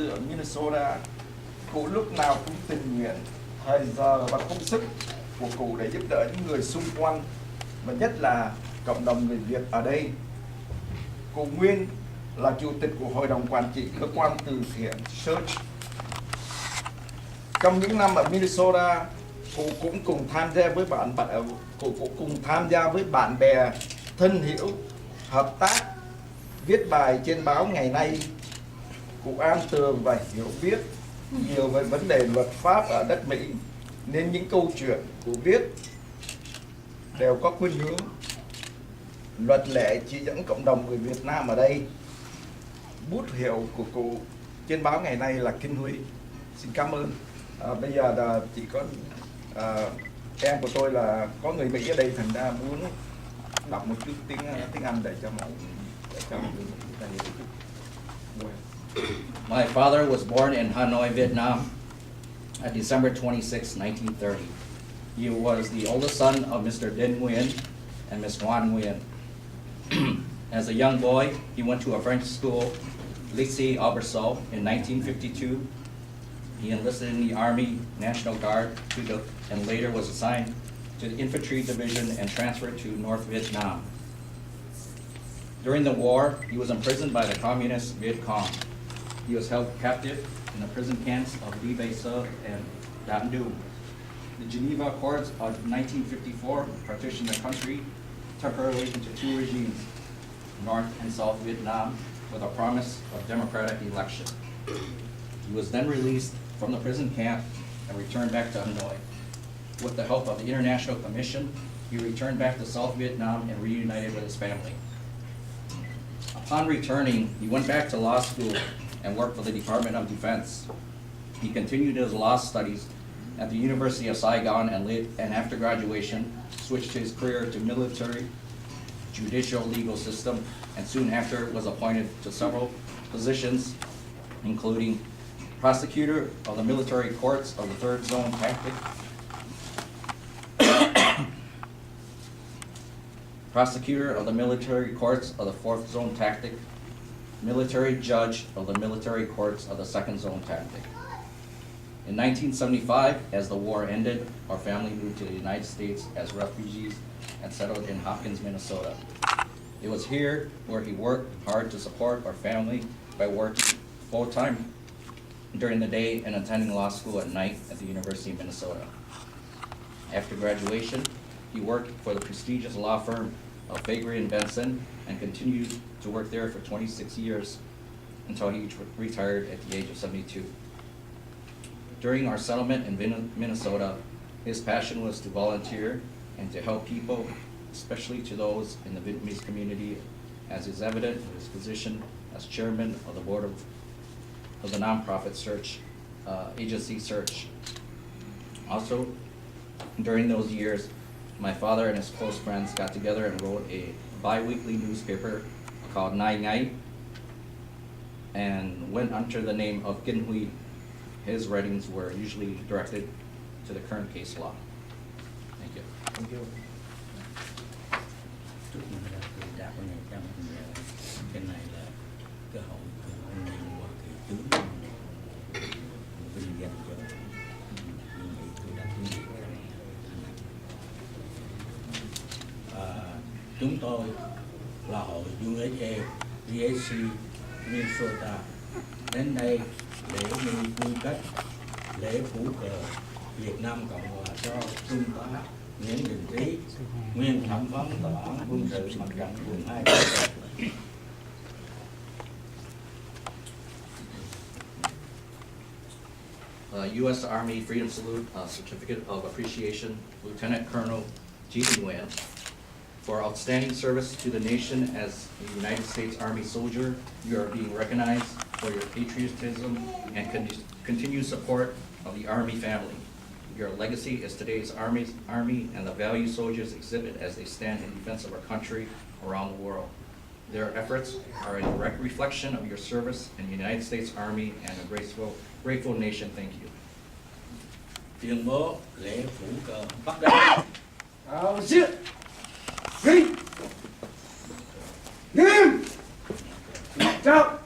tư ở Minnesota. Cụ lúc nào cũng tình nguyện, thời giờ và công sức của cụ để giúp đỡ những người xung quanh, và nhất là cộng đồng người Việt ở đây. Cụ nguyên là chủ tịch của hội đồng quản trị cơ quan từ thiện Church. Trong những năm ở Minnesota, cụ cũng cùng tham gia với bạn bè thân hữu, hợp tác viết bài trên báo Ngày Nay. Cụ am tường và hiểu biết nhiều về vấn đề luật pháp ở đất Mỹ, nên những câu chuyện cụ viết đều có khuynh hướng luật lệ chỉ dẫn cộng đồng người Việt Nam ở đây. Bút hiệu của cụ trên báo Ngày Nay là Kinh Huy. Xin cảm ơn. Bây giờ là chỉ có em của tôi là có người Mỹ ở đây, thành ra muốn đọc một chút tiếng Anh để cho mọi người. My father was born in Hanoi, Vietnam at December 26, 1930. He was the oldest son of Mr. Dinh Nguyen and Miss Ngoan Nguyen. As a young boy, he went to a French school, Lycée Auberceau, in 1952. He enlisted in the Army National Guard and later was assigned to the Infantry Division and transferred to North Vietnam. During the war, he was imprisoned by the communist Viet Cong. He was held captive in the prison camps of Đi Bay Sơ and Dam Du. The Geneva Accords of 1954 partitioned the country temporarily into two regimes, North and South Vietnam, with a promise of democratic election. He was then released from the prison camp and returned back to Hanoi. With the help of the International Commission, he returned back to South Vietnam and reunited with his family. Upon returning, he went back to law school and worked for the Department of Defense. He continued his law studies at the University of Saigon and after graduation, switched his career to military, judicial legal system, and soon after was appointed to several positions, including prosecutor of the military courts of the Third Zone Tactic, prosecutor of the military courts of the Fourth Zone Tactic, military judge of the military courts of the Second Zone Tactic. In 1975, as the war ended, our family moved to the United States as refugees and settled in Hopkins, Minnesota. It was here where he worked hard to support our family by working full-time during the day and attending law school at night at the University of Minnesota. After graduation, he worked for the prestigious law firm of Faegre and Benson and continued to work there for 26 years until he retired at the age of 72. During our settlement in Minnesota, his passion was to volunteer and to help people, especially to those in the Vietnamese community, as is evident in his position as chairman of the board of the nonprofit search agency Search. Also, during those years, my father and his close friends got together and wrote a bi-weekly newspaper called Nai Ngai and went under the name of Kinh Huy. His writings were usually directed to the current case law. Thank you. Thank you. Chúc mừng ra từ đáp của ngày trăm cái này là cơ hội của anh em Hoa Kỳ trước vinh danh cho những người tôi đã thương yêu cái này. Chúng tôi là hội USA VAC Minnesota đến đây để đi quy kết lễ phủ cờ Việt Nam Cộng Hòa cho Trung tá Nguyễn Đình Trí, nguyên thẩm phán tòa án quân sự mặt trận quận 2. U.S. Army Freedom Salute Certificate of Appreciation, Lieutenant Colonel Jean Nguyen, for outstanding service to the nation as a United States Army soldier. You are being recognized for your patriotism and continued support of the Army family. Your legacy is today's Army and the value soldiers exhibit as they stand in defense of our country around the world. Their efforts are a direct reflection of your service in the United States Army and a grateful nation. Thank you. Tuyên bố lễ phủ cờ bắt đầu. Nghiêm! Nghiêm! Chào!